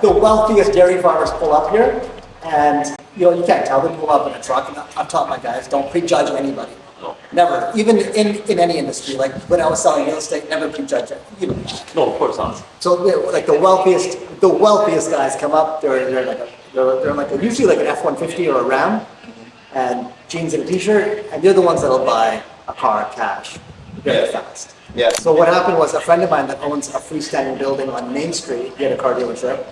the wealthiest dairy farmers pull up here, and you can't tell them pull up in a truck. And I've taught my guys, don't prejudge anybody. No. Never, even in any industry. Like when I was selling real estate, never prejudge it. No, of course not. So like the wealthiest guys come up. They're usually like an F-150 or a Ram, and jeans and a t-shirt, and they're the ones that'll buy a car cash very fast. Yeah. So what happened was a friend of mine that owns a freestanding building on Main Street, he had a car dealership.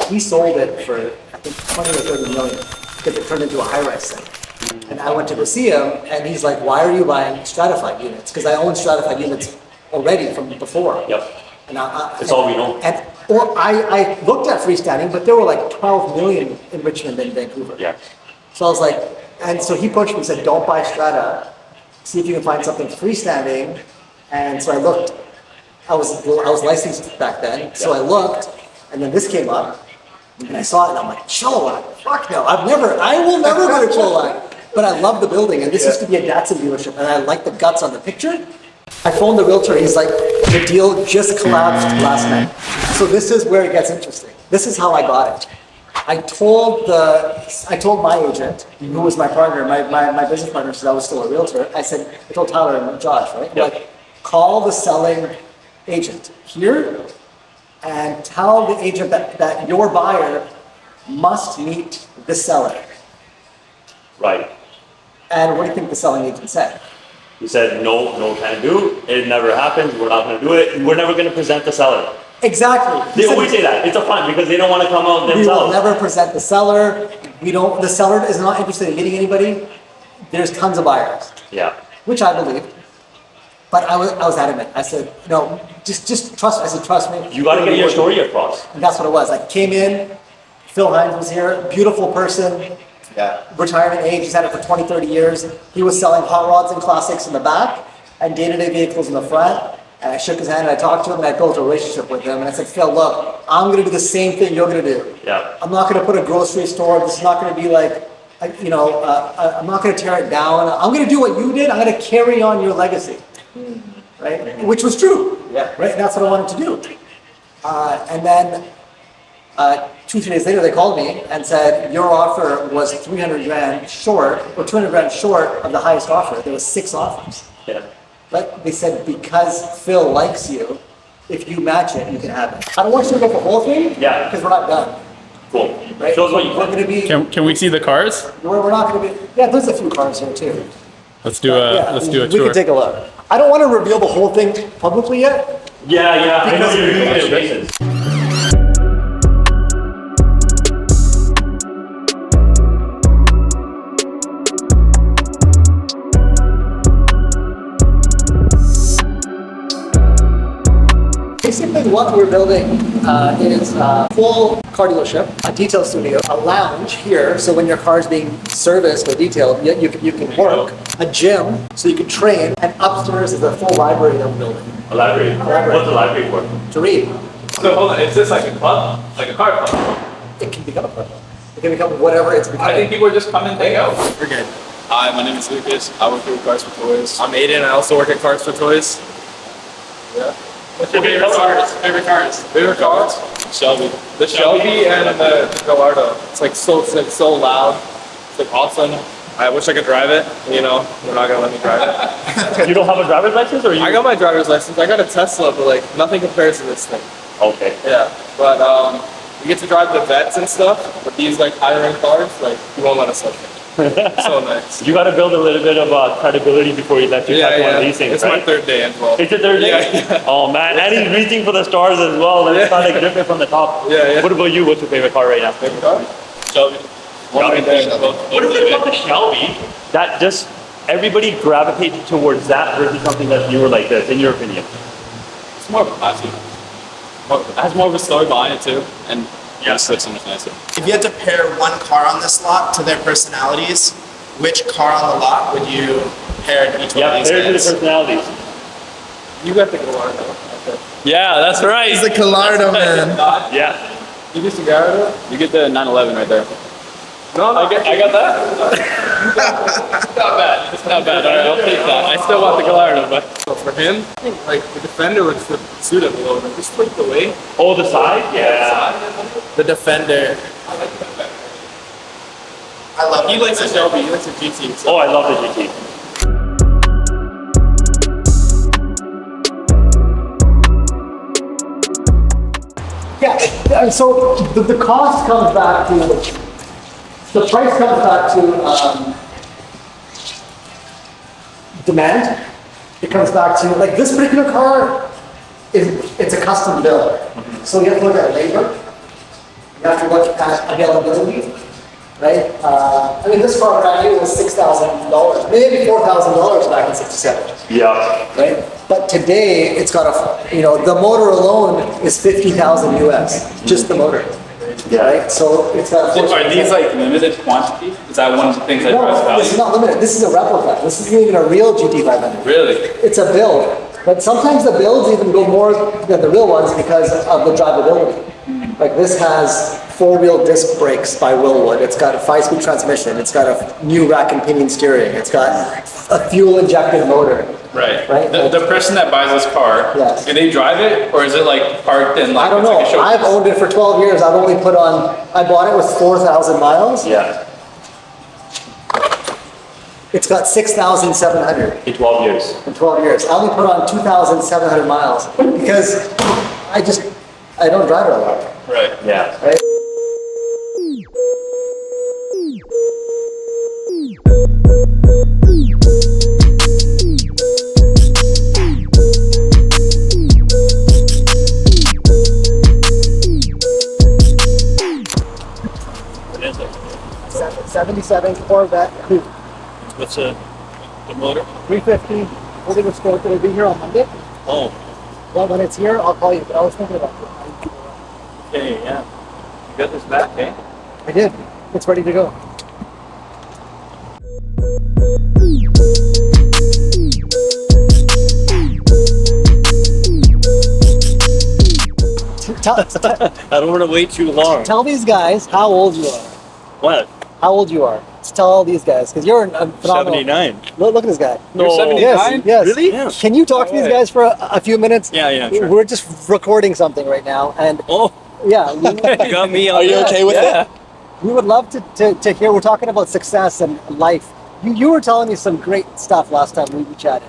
He sold it for I think 20 or 30 million because it turned into a high-rise center. And I went to go see him, and he's like, "Why are you buying stratified units?" Because I own stratified units already from before. Yep. And That's all we know. I looked at freestanding, but there were like 12 million in Richmond and Vancouver. Yeah. So I was like, and so he approached me and said, "Don't buy strata. See if you can find something freestanding." And so I looked. I was licensed back then, so I looked, and then this came up, and I saw it, and I'm like, Chilliwack, fuck no, I will never go to Chilliwack. But I love the building, and this used to be a Datsun dealership, and I like the guts on the picture. I phoned the realtor, he's like, the deal just collapsed last night. So this is where it gets interesting. This is how I got it. I told my agent, who was my partner, my business partner, since I was still a realtor, I told Tyler and Josh, right? Yep. Like, call the selling agent here and tell the agent that your buyer must meet the seller. Right. And what do you think the selling agent said? He said, no, can't do. It never happens. We're not going to do it. We're never going to present the seller. Exactly. They always say that. It's a fun because they don't want to come out themselves. We will never present the seller. The seller is not interested in meeting anybody. There's tons of buyers. Yeah. Which I believed. But I was adamant. I said, no, just trust me. I said, trust me. You got to get your story across. And that's what it was. I came in, Phil Hines was here, beautiful person. Yeah. Retirement age, he's had it for 20, 30 years. He was selling hot rods and classics in the back and day-to-day vehicles in the front. And I shook his hand and I talked to him and I built a relationship with him. And I said, Phil, look, I'm going to do the same thing you're going to do. Yeah. I'm not going to put a grocery store. This is not going to be like, I'm not going to tear it down. I'm going to do what you did. I'm going to carry on your legacy. Right? Which was true. Yeah. Right? And that's what I wanted to do. And then 2-3 days later, they called me and said, your offer was 300 grand short, or 200 grand short of the highest offer. There was 6 offers. Yeah. But they said, because Phil likes you, if you match it, you can have it. I don't want you to go for the whole thing, Yeah. because we're not done. Cool. Right? Show us what you We're going to be. Can we see the cars? We're not going to be. Yeah, there's a few cars here too. Let's do a We tour. can take a look. I don't want to reveal the whole thing publicly yet. Yeah. I know Because you're doing you- renovations. Basically, what we're building is a full car dealership, a detail studio, a lounge here, so when your car's being serviced or detailed, you can work, a gym, so you can train, and upstairs is a full library that we're building A library. What's the library for? to read. So hold on, is this like a club? Like a car club? It can become a club. It can become whatever it's I becoming. think people are just come and hang out. We're good. Hi, my name is Lucas. I work with Cars for Toys. I'm Aiden. I also work at Cars for Toys. Yeah. What's your favorite cars? Favorite cars? Shelby. The Shelby and the Gallardo. It's like so loud. It's like awesome. I wish I could drive it. You know, they're not gonna let me drive it. You don't have a driver's license, or you? I got my driver's license. I got a Tesla, but like nothing compares to this thing. Okay. Yeah, but you get to drive the vets and stuff. But these like higher end cars, like you won't let us touch it. So nice. You got to build a little bit of credibility before you let you touch one of these things, It's right? my 3rd day involved. It's your 3rd day? Yeah. Oh man, and he's reaching for the stars as well. Let's try to grip it from the top. Yeah. What about you? What's your favorite car right now? Favorite car? Shelby. What is it about the Shelby that just everybody gravitated towards that versus something that's newer like this, in your opinion? It's more of a classy. It has more of a story behind it too, and just looks so much nicer. If you had to pair one car on this lot to their personalities, which car on the lot would you pair to each one Yeah, of these there's the guys? personalities. You got the Gallardo. Yeah, that's right. He's the Gallardo man. Yeah. You get the Gallardo? You get the 911 right there. No, I got that. Not bad. It's not bad. All right, I'll take that. I still want the Gallardo, but for him, I think like the Defender would suit him a little bit. Just like the way. Oh, the side? Yeah. The Defender. I love He it. likes a Shelby. He likes a GT. So. Oh, I love the GT. Yeah, so the cost comes back to, the price comes back to demand. It comes back to, like this particular car, it's a custom build. So you have to look at labor, you have to look at availability, right? I mean, this car brand new was $6,000, maybe $4,000 back in '67. Yeah. Right? But today, it's got a, the motor alone is 50,000 US, just the motor. Yeah. Right? So it's got. Are these like limited quantity? Is that one of the things that drives No, this is value? not limited. This is a replica. This isn't even a real GT500. Really? It's a build. But sometimes the builds even go more than the real ones because of the drivability. Like this has four-wheel disc brakes by Willwood. It's got a 5-speed transmission. It's got a new rack and pinion steering. It's got a fuel-injected motor. Right. Right? The person that buys this car, Yes. do they drive it or is it like parked in like I don't it's know. like a showcase? I've owned it for 12 years. I've only put on, I bought it with 4,000 miles. Yeah. It's got 6,700 In 12 years. in 12 years. I only put on 2,700 miles because I don't drive it a lot. Right. Yeah. Right? What is it? 77 Corvette Coupe, What's the motor? 350. Holding a stroke. It'll be here on Monday. Oh, Well, when it's here, I'll call you. But I was thinking about it. okay, yeah. You got this back, eh? I did. It's ready to go. I don't want to wait too long. Tell these guys how old you are. What? How old you are. Just tell all these guys because you're a phenomenal. 79. Look at this guy. No. You're 79? Yes, yes. Really? Yeah. Can you talk to these guys for a few minutes? Yeah, sure. We're just recording something right now, and Oh, yeah, you got me on Are you okay with it? we would love to hear. We're talking about success and life. You were telling me some great stuff last time we chatted.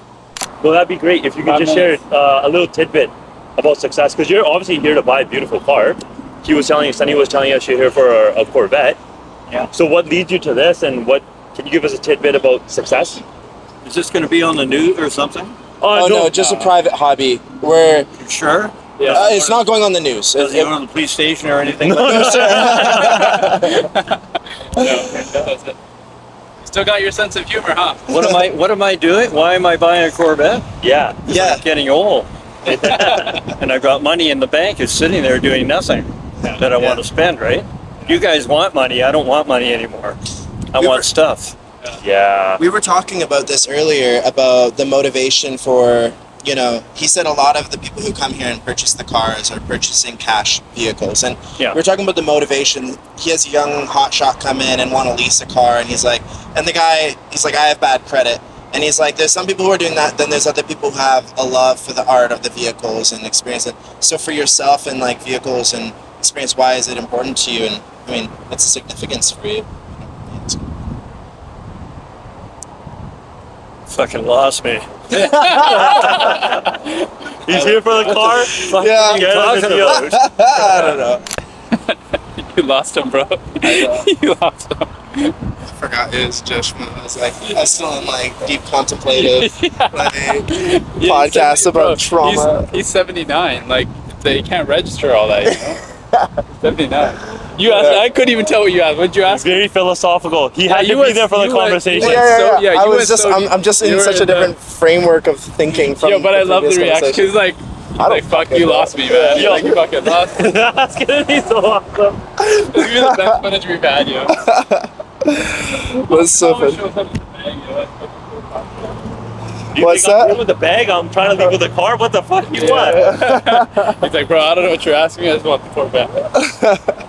Well, that'd be great if you could just share a little tidbit about success, because you're obviously here to buy a beautiful car. Sunny was telling us you're here for a Corvette. Yeah. So what leads you to this, and can you give us a tidbit about success? Is this going to be on the news or something? Oh no, just a private hobby. We're Sure. Yeah. it's not going on the news. Does he own the police station or anything like No, that? sir. Still got your sense of humor, huh? What am I doing? Why am I buying a Corvette? Yeah. Yeah. I'm getting old. And I've got money in the bank. It's sitting there doing nothing that I want to spend, right? You guys want money. I don't want money anymore. I want stuff. Yeah. We were talking about this earlier about the motivation for, he said a lot of the people who come here and purchase the cars are purchasing cash vehicles. And Yeah. we're talking about the motivation. He has a young hotshot come in and want to lease a car. And he's like, I have bad credit. And he's like, there's some people who are doing that. Then there's other people who have a love for the art of the vehicles and experience it. So for yourself and like vehicles and experience, why is it important to you? And I mean, what's the significance for you? Fucking lost me. He's here for the car. Yeah. Get him in the ocean. I don't know. You lost him, bro. You lost him. I forgot it was Josh when I was still in like deep contemplative podcast about trauma. He's 79. Like they can't register all that, 79. You asked. I couldn't even tell what you asked. What'd you ask? Very philosophical. He had to be there for the conversation. I was just I'm just in such a different framework of thinking from Yo, but I love the previous reaction conversation. because like fuck, you lost me, man. Yo. Like you fucking lost me. That's gonna be so awesome. This is the best footage we've had, yo. That's so Always funny. shows up with the bag, yo. You What's think I'm that? here with the bag? I'm trying to leave with the car. What the fuck you want? He's like, bro, I don't know what you're asking me. I just want the Corvette.